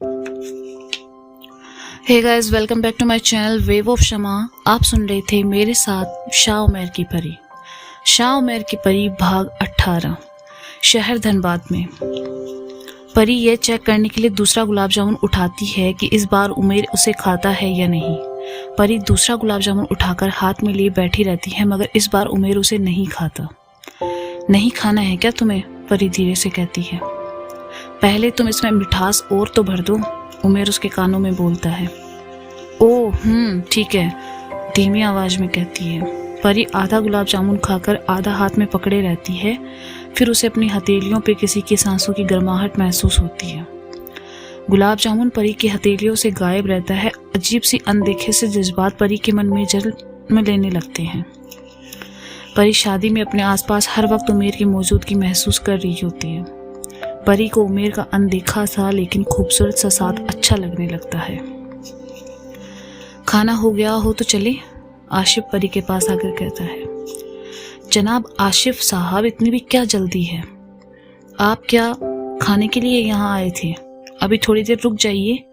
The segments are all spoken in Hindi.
Hey guys, welcome back to my channel wave of Shama. आप सुन रहे थे मेरे साथ शाह उमैर की परी। शाह उमैर की परी भाग 18। शहर धनबाद में। परी यह चेक करने के लिए दूसरा गुलाब जामुन उठाती है कि इस बार उमैर उसे खाता है या नहीं। परी दूसरा गुलाब जामुन उठाकर हाथ में लिए बैठी रहती है, मगर इस बार उमैर उसे नहीं खाता। नहीं खाना है क्या तुम्हें? परी धीरे से कहती है। पहले तुम इसमें मिठास और तो भर दो, उमैर उसके कानों में बोलता है। ओह ठीक है, धीमी आवाज में कहती है। परी आधा गुलाब जामुन खाकर आधा हाथ में पकड़े रहती है, फिर उसे अपनी हथेलियों पे किसी की सांसों की गर्माहट महसूस होती है। गुलाब जामुन परी की हथेलियों से गायब रहता है। अजीब सी अनदेखे से जज्बात परी के मन में जन्म लेने लगते हैं। परी शादी में अपने आसपास हर वक्त उमैर की मौजूदगी महसूस कर रही होती है। परी को उमैर का अनदेखा सा लेकिन खूबसूरत सा साथ अच्छा लगने लगता है। खाना हो गया हो तो चले, आशिफ परी के पास आकर कहता है। जनाब आशिफ साहब, इतनी भी क्या जल्दी है? आप क्या खाने के लिए यहाँ आए थे? अभी थोड़ी देर रुक जाइए,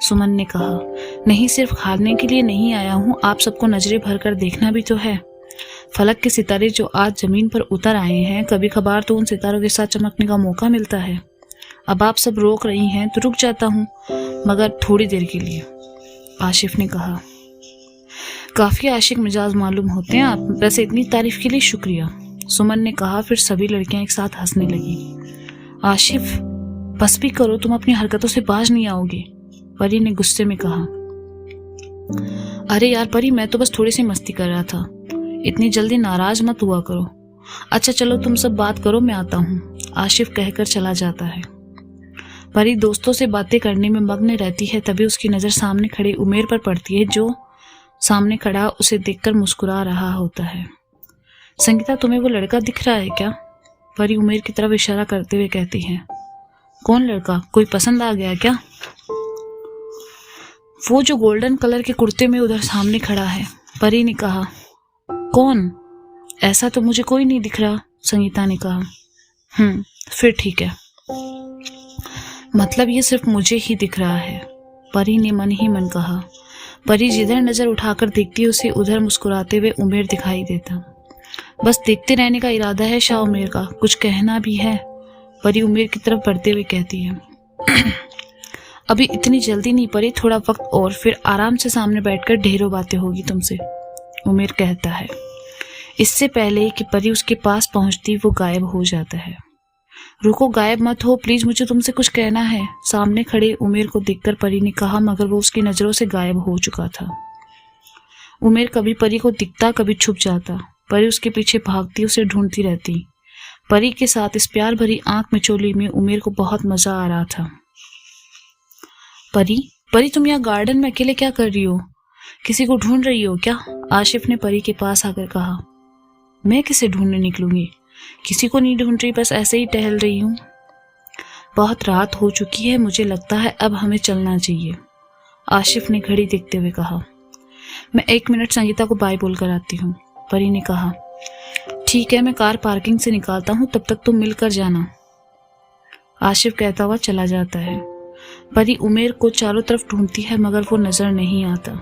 सुमन ने कहा। नहीं, सिर्फ खाने के लिए नहीं आया हूँ, आप सबको नजरें भर कर देखना भी तो है। फलक के सितारे जो आज जमीन पर उतर आए हैं, कभी कभार तो उन सितारों के साथ चमकने का मौका मिलता है। अब आप सब रोक रही हैं तो रुक जाता हूँ, मगर थोड़ी देर के लिए, आशिफ ने कहा। काफी आशिक मिजाज मालूम होते हैं आप, वैसे इतनी तारीफ के लिए शुक्रिया, सुमन ने कहा। फिर सभी लड़कियां एक साथ हंसने लगी। आशिफ बस भी करो, तुम अपनी हरकतों से बाज नहीं आओगे, परी ने गुस्से में कहा। अरे यार परी, मैं तो बस थोड़ी सी मस्ती कर रहा था, इतनी जल्दी नाराज मत हुआ करो। अच्छा चलो तुम सब बात करो, मैं आता हूँ, आशिफ कहकर चला जाता है। परी दोस्तों से बातें करने में मग्न रहती है, तभी उसकी नजर सामने खड़े उमैर पर पड़ती है, जो सामने खड़ा उसे देखकर मुस्कुरा रहा होता है। संगीता, तुम्हें वो लड़का दिख रहा है क्या? परी उमैर की तरफ इशारा करते हुए कहती है। कौन लड़का? कोई पसंद आ गया क्या? वो जो गोल्डन कलर के कुर्ते में उधर सामने खड़ा है, परी ने कहा। कौन? ऐसा तो मुझे कोई नहीं दिख रहा, संगीता ने कहा। फिर ठीक है, मतलब ये सिर्फ मुझे ही दिख रहा है, परी ने मन ही मन कहा। परी जिधर नजर उठाकर देखती है, उसे उधर मुस्कुराते हुए उमैर दिखाई देता। बस देखते रहने का इरादा है शाह उमैर का, कुछ कहना भी है? परी उमैर की तरफ बढ़ते हुए कहती है। अभी इतनी जल्दी नहीं परी, थोड़ा वक्त और, फिर आराम से सामने बैठकर ढेरों बातें होगी तुमसे, उमैर कहता है। इससे पहले कि परी उसके पास पहुंचती, वो गायब हो जाता है। रुको, गायब मत हो प्लीज, मुझे तुमसे कुछ कहना है, सामने खड़े उमैर को देखकर परी ने कहा, मगर वो उसकी नजरों से गायब हो चुका था। उमैर कभी परी को दिखता, कभी छुप जाता। परी उसके पीछे भागती, उसे ढूंढती रहती। परी के साथ इस प्यार भरी आंख मिचोली में उमैर को बहुत मजा आ रहा था। परी, परी तुम यहाँ गार्डन में अकेले क्या कर रही हो? किसी को ढूंढ रही हो क्या? आशिफ ने परी के पास आकर कहा। मैं किसे ढूंढने निकलूंगी? किसी को नहीं ढूंढ रही, बस ऐसे ही टहल रही हूँ। बहुत रात हो चुकी है, मुझे लगता है अब हमें चलना चाहिए, आशिफ ने घड़ी देखते हुए कहा। मैं 1 मिनट संगीता को बाय बोलकर आती हूँ, परी ने कहा। ठीक है, मैं कार पार्किंग से निकालता हूँ, तब तक तुम मिलकर जाना, आशिफ कहता हुआ चला जाता है। परी उमैर को चारों तरफ ढूंढती है, मगर वो नजर नहीं आता।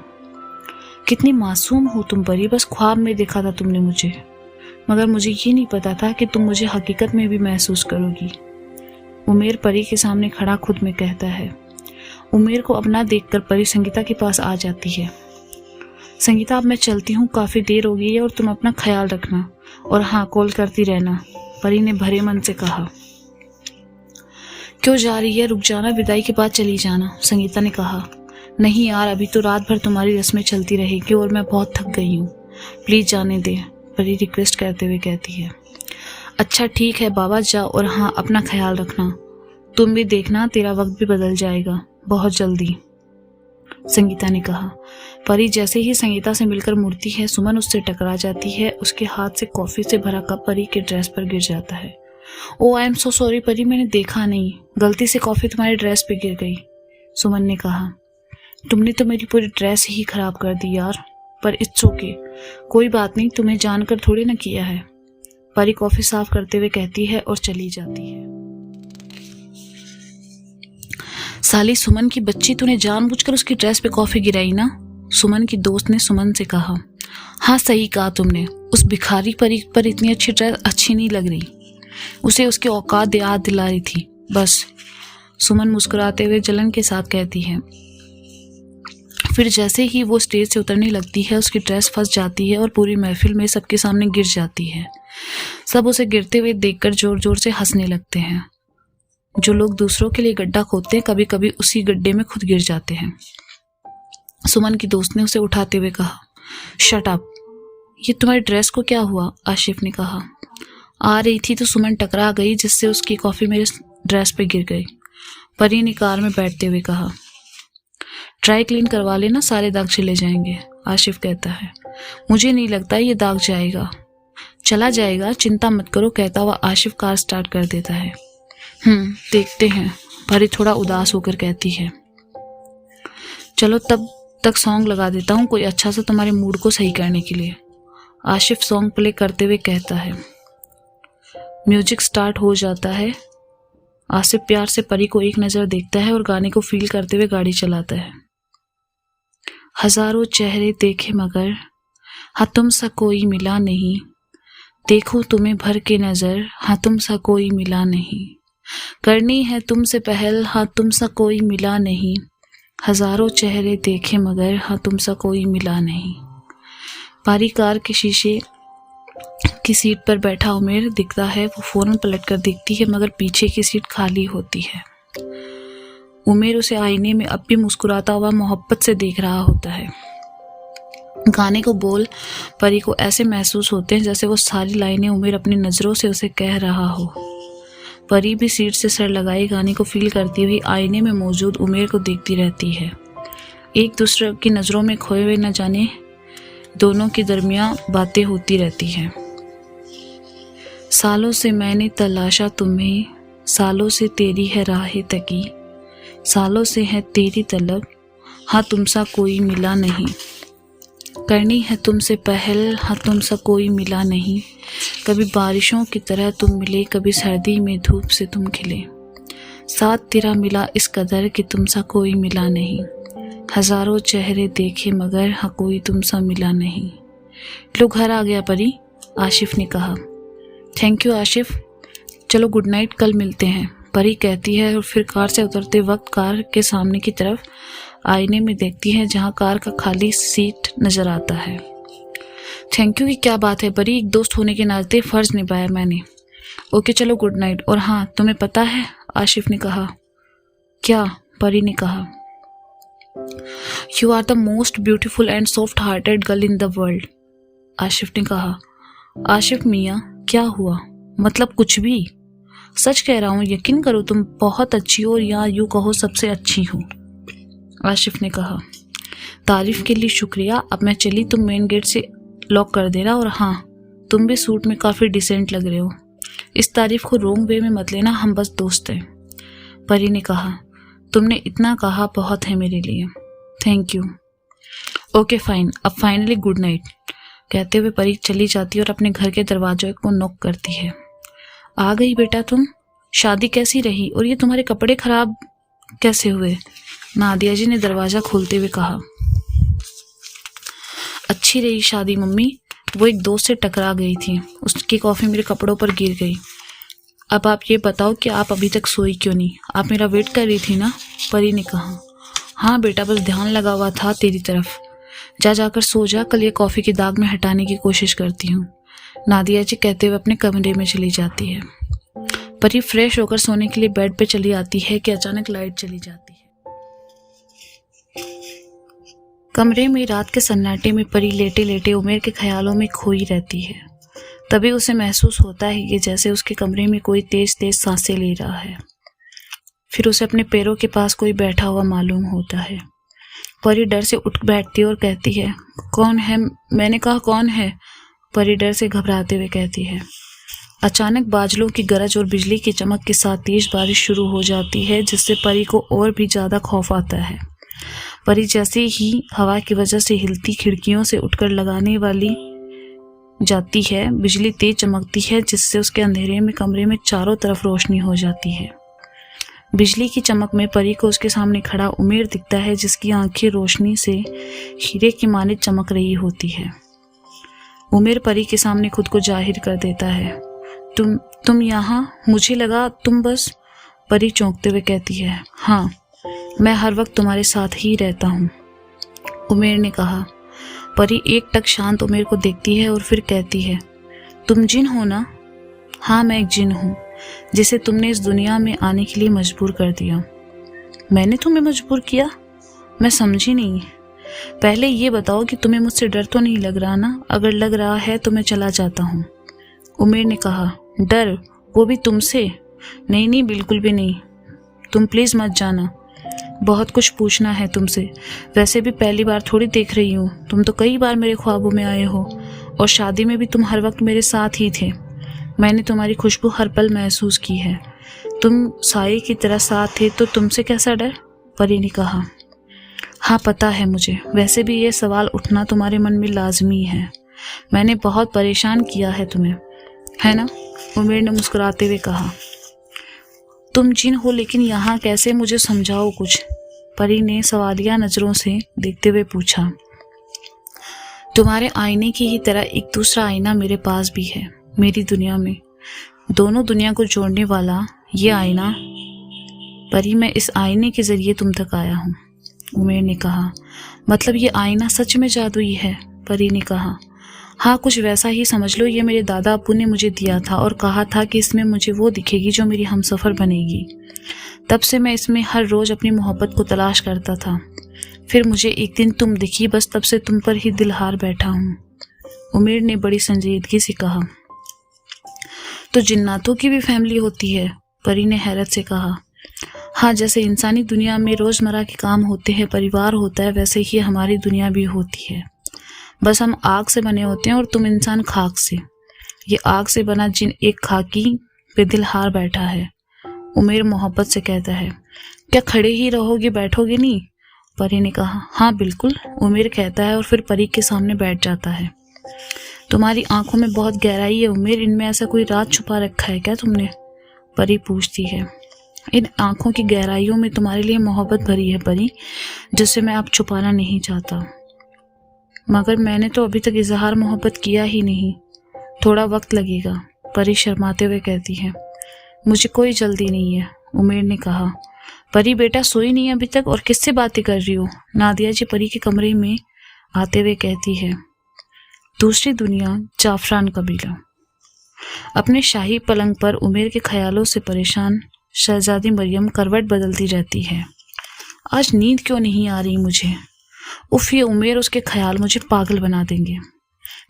कितनी मासूम हो तुम परी, बस ख्वाब में देखा था तुमने मुझे, मगर मुझे ये नहीं पता था कि तुम मुझे हकीकत में भी महसूस करोगी, उमैर परी के सामने खड़ा खुद में कहता है। उमैर को अपना देखकर परी संगीता के पास आ जाती है। संगीता, अब मैं चलती हूँ, काफी देर हो गई है और तुम अपना ख्याल रखना, और हाँ कॉल करती रहना, परी ने भरे मन से कहा। क्यों जा रही है? रुक जाना, विदाई के बाद चली जाना, संगीता ने कहा। नहीं यार, अभी तो रात भर तुम्हारी रस्में चलती रहेगी और मैं बहुत थक गई हूँ, प्लीज जाने दे, परी रिक्वेस्ट करते हुए कहती है। अच्छा ठीक है बाबा, जाओ, और हाँ अपना ख्याल रखना, तुम भी देखना तेरा वक्त भी बदल जाएगा बहुत जल्दी, संगीता ने कहा। परी जैसे ही संगीता से मिलकर मुड़ती है, सुमन उससे टकरा जाती है। उसके हाथ से कॉफी से भरा कप परी के ड्रेस पर गिर जाता है। ओ आई एम सो सॉरी परी, मैंने देखा नहीं, गलती से कॉफी तुम्हारे ड्रेस पे गिर गई, सुमन ने कहा। तुमने तो मेरी पूरी ड्रेस ही खराब कर दी यार, पर इट्स ओके, कोई बात नहीं, तुम्हें जानकर थोड़ी ना किया है, परी कॉफी साफ करते हुए कहती है और चली जाती है। साली सुमन की बच्ची, तूने जानबूझकर उसकी ड्रेस पे कॉफी गिराई ना? सुमन की दोस्त ने सुमन से कहा। हाँ सही कहा तुमने, उस भिखारी परी पर इतनी अच्छी ड्रेस अच्छी नहीं लग रही, उसे उसकी औकात याद दिला रही थी बस, सुमन मुस्कुराते हुए जलन के साथ कहती है। फिर जैसे ही वो स्टेज से उतरने लगती है उसकी ड्रेस फंस जाती है और पूरी महफिल में सबके सामने गिर जाती है। सब उसे गिरते हुए देखकर जोर जोर से हंसने लगते हैं। जो लोग दूसरों के लिए गड्ढा खोदते हैं कभी कभी उसी गड्ढे में खुद गिर जाते हैं। सुमन की दोस्त ने उसे उठाते हुए कहा, शट अप, ये तुम्हारी ड्रेस को क्या हुआ? आशिफ ने कहा। आ रही थी तो सुमन टकरा गई जिससे उसकी कॉफ़ी मेरे ड्रेस पे गिर गई, परी ने कार में बैठते हुए कहा। ड्राई क्लीन करवा लेना, सारे दाग चले जाएंगे, आशिफ कहता है। मुझे नहीं लगता ये दाग जाएगा। चला जाएगा, चिंता मत करो, कहता हुआ आशिफ कार स्टार्ट कर देता है। देखते हैं, परी थोड़ा उदास होकर कहती है। चलो तब तक सॉन्ग लगा देता हूँ कोई अच्छा सा तुम्हारे मूड को सही करने के लिए, आशिफ सॉन्ग प्ले करते हुए कहता है। म्यूजिक स्टार्ट हो जाता है। आसिफ प्यार से परी को एक नज़र देखता है और गाने को फील करते हुए गाड़ी चलाता है। हजारों चेहरे देखे मगर हाँ तुम सा कोई मिला नहीं, देखो तुम्हें भर के नज़र हाँ तुम सा कोई मिला नहीं, करनी है तुमसे पहल हाँ तुम सा कोई मिला नहीं, हजारों चेहरे देखे मगर हाँ तुम सा कोई मिला नहीं। पारी कार के शीशे की सीट पर बैठा उमेर दिखता है। वो फौरन पलट कर देखती है मगर पीछे की सीट खाली होती है। उमेर उसे आईने में अब भी मुस्कुराता हुआ मोहब्बत से देख रहा होता है। गाने को बोल परी को ऐसे महसूस होते हैं जैसे वो सारी लाइनें उमेर अपनी नज़रों से उसे कह रहा हो। परी भी सीट से सर लगाए गाने को फील करती हुई आईने में मौजूद उमेर को देखती रहती है। एक दूसरे की नज़रों में खोए हुए न जाने दोनों के दरमियान बातें होती रहती हैं। सालों से मैंने तलाशा तुम्हें, सालों से तेरी है राह तकी, सालों से है तेरी तलब हाँ तुमसा कोई मिला नहीं, करनी है तुमसे पहल हाँ तुमसा कोई मिला नहीं, कभी बारिशों की तरह तुम मिले, कभी सर्दी में धूप से तुम खिले, साथ तेरा मिला इस कदर कि तुमसा कोई मिला नहीं, हजारों चेहरे देखे मगर हाँ कोई तुमसा मिला नहीं। लो घर आ गया परी, आशिफ ने कहा। थैंक यू आशिफ, चलो गुड नाइट, कल मिलते हैं, परी कहती है और फिर कार से उतरते वक्त कार के सामने की तरफ आईने में देखती है जहां कार का खाली सीट नजर आता है। थैंक यू की क्या बात है परी, एक दोस्त होने के नाते फर्ज निभाया मैंने। ओके चलो गुड नाइट। और हाँ तुम्हें पता है, आशिफ ने कहा। क्या? परी ने कहा। You are the most beautiful and soft hearted girl in the world, Ashif ने कहा। आशिफ मियाँ क्या हुआ? मतलब कुछ भी, सच कह रहा हूँ, यकीन करो तुम बहुत अच्छी हो और या यूँ कहो सबसे अच्छी हो, आशिफ ने कहा। तारीफ के लिए शुक्रिया, अब मैं चली, तुम मेन गेट से लॉक कर देना। और हाँ तुम भी सूट में काफ़ी डिसेंट लग रहे हो, इस तारीफ को रॉन्ग वे में मत लेना, हम बस दोस्त हैं, परी ने कहा। तुमने इतना कहा बहुत है मेरे लिए, थैंक यू। ओके फाइन, अब फाइनली गुड नाइट, कहते हुए परी चली जाती है और अपने घर के दरवाजे को नॉक करती है। आ गई बेटा तुम, शादी कैसी रही और ये तुम्हारे कपड़े खराब कैसे हुए? नादिया जी ने दरवाज़ा खोलते हुए कहा। अच्छी रही शादी मम्मी, वो एक दोस्त से टकरा गई थी, उसकी कॉफ़ी मेरे कपड़ों पर गिर गई। अब आप ये बताओ कि आप अभी तक सोई क्यों नहीं? आप मेरा वेट कर रही थी ना, परी ने कहा। हाँ बेटा, बस ध्यान लगा हुआ था तेरी तरफ, जाकर सो जा, कल ये कॉफ़ी के दाग में हटाने की कोशिश करती हूँ, नादिया जी कहते हुए अपने कमरे में चली जाती है। परी फ्रेश होकर सोने के लिए बेड पे चली आती है कि अचानक लाइट चली जाती है। कमरे में रात के सन्नाटे में परी लेटे लेटे उमेर के ख्यालों में खोई रहती है। तभी उसे महसूस होता है कि जैसे उसके कमरे में कोई तेज तेज सांसें ले रहा है। फिर उसे अपने पैरों के पास कोई बैठा हुआ मालूम होता है। परी डर से उठ बैठती है और कहती है, कौन है? मैंने कहा कौन है? परी डर से घबराते हुए कहती है। अचानक बादलों की गरज और बिजली की चमक के साथ तेज बारिश शुरू हो जाती है, जिससे परी को और भी ज़्यादा खौफ आता है। परी जैसे ही हवा की वजह से हिलती खिड़कियों से उठकर लगाने वाली जाती है, बिजली तेज चमकती है, जिससे उसके अंधेरे में कमरे में चारों तरफ रोशनी हो जाती है। बिजली की चमक में परी को उसके सामने खड़ा उमेर दिखता है, जिसकी आंखें रोशनी से हीरे की मानित चमक रही होती है। उमेर परी के सामने खुद को जाहिर कर देता है। तुम यहाँ? मुझे लगा तुम बस। परी चौंकते हुए कहती है, हाँ, मैं हर वक्त तुम्हारे साथ ही रहता हूँ, उमेर ने कहा। परी एक टक शांत उमेर को देखती है और फिर कहती है, तुम जिन हो ना? हाँ, मैं एक जिन हूँ, जिसे तुमने इस दुनिया में आने के लिए मजबूर कर दिया। मैंने तुम्हें मजबूर किया? मैं समझी नहीं। पहले ये बताओ कि तुम्हें मुझसे डर तो नहीं लग रहा ना? अगर लग रहा है तो मैं चला जाता हूँ, उमेर ने कहा। डर? वो भी तुमसे? नहीं नहीं, बिल्कुल भी नहीं। तुम प्लीज़ मत जाना। बहुत कुछ पूछना है तुमसे। वैसे भी पहली बार थोड़ी देख रही हूँ, तुम तो कई बार मेरे ख्वाबों में आए हो, और शादी में भी तुम हर वक्त मेरे साथ ही थे। मैंने तुम्हारी खुशबू हर पल महसूस की है। तुम साये की तरह साथ थे, तो तुमसे कैसा डर? परी ने कहा। हाँ, पता है मुझे। वैसे भी ये सवाल उठना तुम्हारे मन में लाजमी है। मैंने बहुत परेशान किया है तुम्हें, है ना? उमेर ने मुस्कुराते हुए कहा। तुम जिन हो, लेकिन यहाँ कैसे? मुझे समझाओ कुछ, परी ने सवालिया नज़रों से देखते हुए पूछा। तुम्हारे आईने की ही तरह एक दूसरा आईना मेरे पास भी है, मेरी दुनिया में। दोनों दुनिया को जोड़ने वाला ये आईना। परी, मैं इस आईने के जरिए तुम तक आया हूँ, उमेर ने कहा। मतलब ये आईना सच में जादुई है? परी ने कहा। हाँ, कुछ वैसा ही समझ लो। ये मेरे दादा अब्बू ने मुझे दिया था और कहा था कि इसमें मुझे वो दिखेगी जो मेरी हमसफ़र बनेगी। तब से मैं इसमें हर रोज़ अपनी मोहब्बत को तलाश करता था। फिर मुझे एक दिन तुम दिखी, बस तब से तुम पर ही दिल हार बैठा हूँ, उमेर ने बड़ी संजीदगी से कहा। तो जिन्नातों की भी फैमिली होती है? परी ने हैरत से कहा। हाँ, जैसे इंसानी दुनिया में रोज़मर्रा के काम होते हैं, परिवार होता है, वैसे ही हमारी दुनिया भी होती है। बस हम आग से बने होते हैं और तुम इंसान खाक से। ये आग से बना जिन एक खाकी पे दिल हार बैठा है, उमेर मोहब्बत से कहता है। क्या खड़े ही रहोगे, बैठोगे नहीं? परी ने कहा। हाँ बिल्कुल, उमेर कहता है और फिर परी के सामने बैठ जाता है। तुम्हारी आंखों में बहुत गहराई है उमेर, इनमें ऐसा कोई राज छुपा रखा है क्या तुमने? परी पूछती है। इन आंखों की गहराइयों में तुम्हारे लिए मोहब्बत भरी है परी, जिसे मैं अब छुपाना नहीं चाहता। मगर मैंने तो अभी तक इजहार मोहब्बत किया ही नहीं। थोड़ा वक्त लगेगा, परी शर्माते हुए कहती है। मुझे कोई जल्दी नहीं है, उमेर ने कहा। परी बेटा सोई नहीं अभी तक, और किससे बातें कर रही हो? नादिया जी परी के कमरे में आते हुए कहती है। दूसरी दुनिया, जाफरान कबीला। अपने शाही पलंग पर उमेर के ख्यालों से परेशान शहजादी मरियम करवट बदलती रहती है। आज नींद क्यों नहीं आ रही मुझे? उफ, ये उमेर, उसके ख्याल मुझे पागल बना देंगे।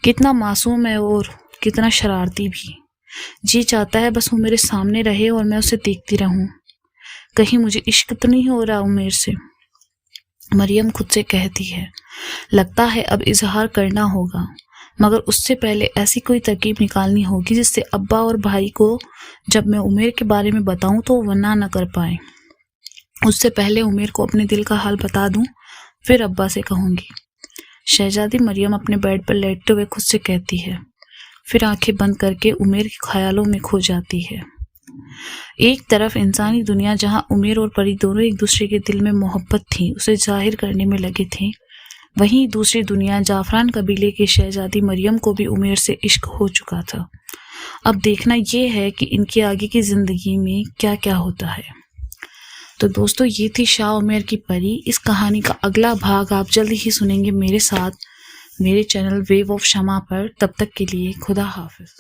कितना मासूम है और कितना शरारती भी। जी चाहता है बस वो मेरे सामने रहे और मैं उसे देखती रहूं। कहीं मुझे इश्क तो नहीं हो रहा उमेर से? मरियम खुद से कहती है। लगता है अब इजहार करना होगा, मगर उससे पहले ऐसी कोई तरकीब निकालनी होगी जिससे अब्बा और भाई को जब मैं उमेर के बारे में बताऊं तो वो मना न कर पाए। उससे पहले उमेर को अपने दिल का हाल बता दूं, फिर अब्बा से कहूंगी। शहजादी मरियम अपने बेड पर लेटते हुए खुद से कहती है, फिर आंखें बंद करके उमेर के ख्यालों में खो जाती है। एक तरफ इंसानी दुनिया जहां उमेर और परी दोनों एक दूसरे के दिल में मोहब्बत थी, उसे जाहिर करने में लगे थे, वहीं दूसरी दुनिया जाफरान कबीले की शहजादी मरियम को भी उमेर से इश्क हो चुका था। अब देखना यह है कि इनके आगे की जिंदगी में क्या क्या होता है। तो दोस्तों, ये थी शाह उमेर की परी। इस कहानी का अगला भाग आप जल्दी ही सुनेंगे मेरे साथ मेरे चैनल वेव ऑफ शमा पर। तब तक के लिए खुदा हाफिज।